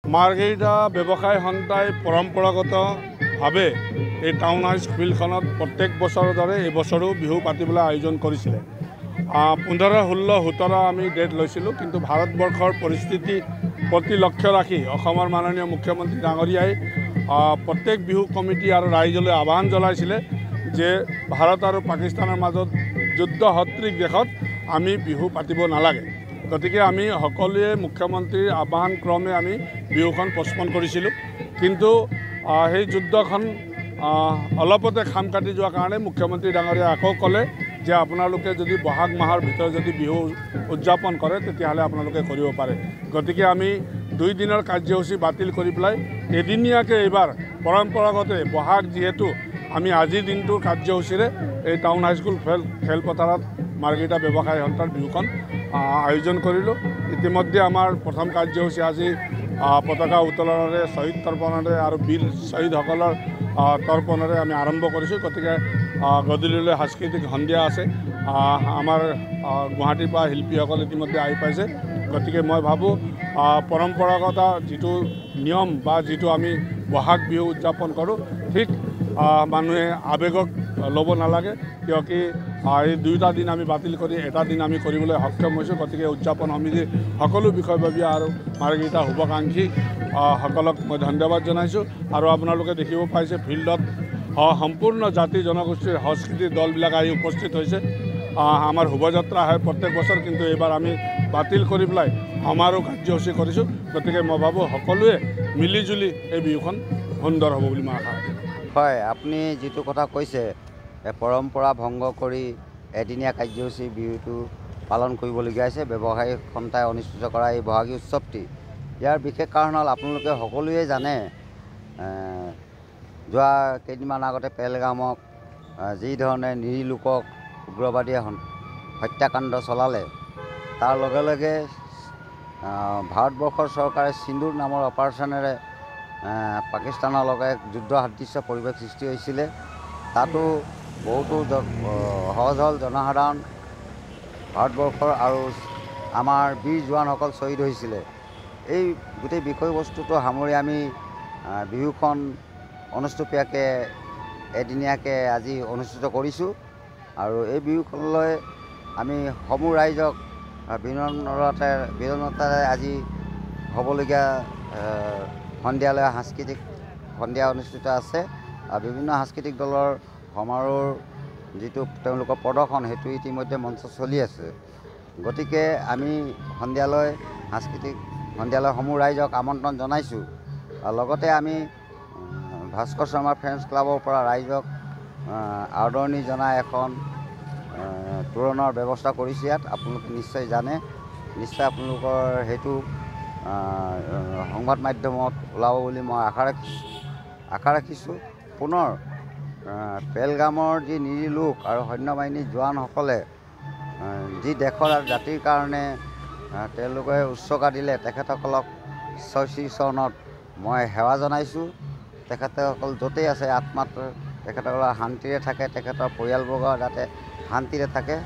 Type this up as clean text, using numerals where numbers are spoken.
মাৰ্ঘেৰিটা ব্যৱসায় সন্থাই পৰম্পৰাগতভাৱে এই টাউন হাউচ ফিল্ডখনত প্ৰত্যেক বছৰৰ দৰে এইবছৰো বিহু পাতিবলৈ আয়োজন কৰিছিলে। 15, 16, 17 আমি ডেট লৈছিলোঁ, কিন্তু ভাৰতবৰ্ষৰ পৰিস্থিতি প্ৰতি লক্ষ্য ৰাখি অসমৰ মাননীয় মুখ্যমন্ত্ৰী ডাঙৰীয়াই প্ৰত্যেক বিহু কমিটি আৰু ৰাইজলৈ আহ্বান জনাইছিলে যে ভাৰত আৰু পাকিস্তানৰ মাজত যুদ্ধ সদৃশ দেশত আমি বিহু পাতিব নালাগে। গতিকে আমি সকলোৱে মুখ্যমন্ত্ৰীৰ আহ্বান ক্ৰমে আমি বিহুখন পষ্টপন কৰিছিলোঁ, কিন্তু সেই যুদ্ধখন অলপতে খাম কাটি যোৱাৰ কাৰণে মুখ্যমন্ত্ৰী ডাঙৰীয়াই আকৌ ক'লে যে আপোনালোকে যদি বহাগ মাহৰ ভিতৰত যদি বিহু উদযাপন কৰে তেতিয়াহ'লে আপোনালোকে কৰিব পাৰে। গতিকে আমি 2 দিনৰ কাৰ্যসূচী বাতিল কৰি পেলাই এদিনীয়াকৈ এইবাৰ পৰম্পৰাগতে বহাগ যিহেতু আমি আজিৰ দিনটোৰ কাৰ্যসূচীৰে এই টাউন হাইস্কুল খেলপথাৰত মাৰ্ঘেৰিটা ব্যৱসায় সন্থাৰ বিহুখন আয়োজন কৰিলোঁ। ইতিমধ্যে আমাৰ প্ৰথম কাৰ্যসূচী আজি পতাকা উত্তোলনেৰে, শ্বহীদ তৰ্পণেৰে আৰু বীৰ শ্বহীদসকলৰ তৰ্পণেৰে আমি আৰম্ভ কৰিছোঁ। গতিকে গধূলিলৈ সাংস্কৃতিক সন্ধিয়া আছে। আমাৰ গুৱাহাটীৰ পৰা শিল্পীসকল ইতিমধ্যে আহি পাইছে। গতিকে মই ভাবোঁ পৰম্পৰাগত যিটো নিয়ম বা যিটো আমি বহাগ বিহু উদযাপন কৰোঁ, ঠিক মানুহে আৱেগক ল'ব নালাগে, কিয়কি এই 2টা দিন আমি বাতিল কৰি এটা দিন আমি কৰিবলৈ সক্ষম হৈছোঁ। গতিকে উদযাপন সমিতিৰ সকলো বিষয়ববীয়া আৰু মাৰ্ঘেৰিটা শুভাকাংক্ষী সকলক মই ধন্যবাদ জনাইছোঁ। আৰু আপোনালোকে দেখিব পাইছে ফিল্ডত সম্পূৰ্ণ জাতি জনগোষ্ঠীৰ সংস্কৃতিৰ দলবিলাক আহি উপস্থিত হৈছে। আমাৰ শোভাযাত্ৰা হয় প্ৰত্যেক বছৰ, কিন্তু এইবাৰ আমি বাতিল কৰি পেলাই সমাৰোহ কাৰ্যসূচী কৰিছোঁ। গতিকে মই ভাবোঁ সকলোৱে মিলিজুলি এই বিহুখন সুন্দৰ হ'ব বুলি মই আশা কৰোঁ। হয়, আপুনি যিটো কথা কৈছে, পৰম্পৰা ভংগ কৰি এদিনীয়া কাৰ্যসূচী বিহুটো পালন কৰিবলগীয়া হৈছে ব্যৱসায়ী সন্থাই অনুষ্ঠিত কৰা এই বহাগী উৎসৱটি। ইয়াৰ বিশেষ কাৰণ হ'ল আপোনালোকে সকলোৱে জানে, যোৱা কেইদিনমান আগতে পেহেলগামক যি ধৰণে নিৰীহ লোকক উগ্ৰবাদীয়ে হত্যাকাণ্ড চলালে, তাৰ লগে লগে ভাৰতবৰ্ষৰ চৰকাৰে সিন্দুৰ নামৰ অপাৰেশ্যনেৰে পাকিস্তানৰ লগে যুদ্ধ সাদৃশ্য পৰিৱেশ সৃষ্টি হৈছিলে। তাতো বহুতো সহজ সৰল জনসাধাৰণ ভাৰতবৰ্ষৰ আৰু আমাৰ বীৰ জোৱানসকল শ্বহীদ হৈছিলে। এই গোটেই বিষয়বস্তুটো সামৰি আমি বিহুখন অনুষ্টুপীয়াকৈ এদিনীয়াকৈ আজি অনুষ্ঠিত কৰিছোঁ। আৰু এই বিহুখনলৈ আমি সমূহ ৰাইজক বিনম্ৰতাৰে আজি হ'বলগীয়া সন্ধিয়ালৈ সাংস্কৃতিক সন্ধিয়া অনুষ্ঠিত আছে। আৰু বিভিন্ন সাংস্কৃতিক দলৰ সমাৰোহৰ যিটো তেওঁলোকৰ প্ৰদৰ্শন, সেইটো ইতিমধ্যে মঞ্চ চলি আছে। গতিকে আমি সন্ধিয়ালৈ সমূহ ৰাইজক আমন্ত্ৰণ জনাইছোঁ। আৰু লগতে আমি ভাস্কৰ শৰ্মা ফ্ৰেণ্ডছ ক্লাবৰ পৰা ৰাইজক আদৰণি জনাই এখন তোৰণৰ ব্যৱস্থা কৰিছে। ইয়াত আপোনালোকে নিশ্চয় জানে, নিশ্চয় আপোনালোকৰ সেইটো সংবাদ মাধ্যমত ওলাব বুলি মই আশা ৰাখিছোঁ। পুনৰ পেহেলগামৰ যি নিৰীহ লোক আৰু সৈন্য বাহিনীৰ জোৱানসকলে যি দেশৰ আৰু জাতিৰ কাৰণে তেওঁলোকে উৎসৰ্গা দিলে, তেখেতসকলক শ্ৰী চৰণত মই সেৱা জনাইছোঁ। তেখেতসকল য'তেই আছে আত্মাত তেখেতসকলৰ শান্তিৰে থাকে, তেখেতৰ পৰিয়ালবৰ্গ যাতে শান্তিৰে থাকে।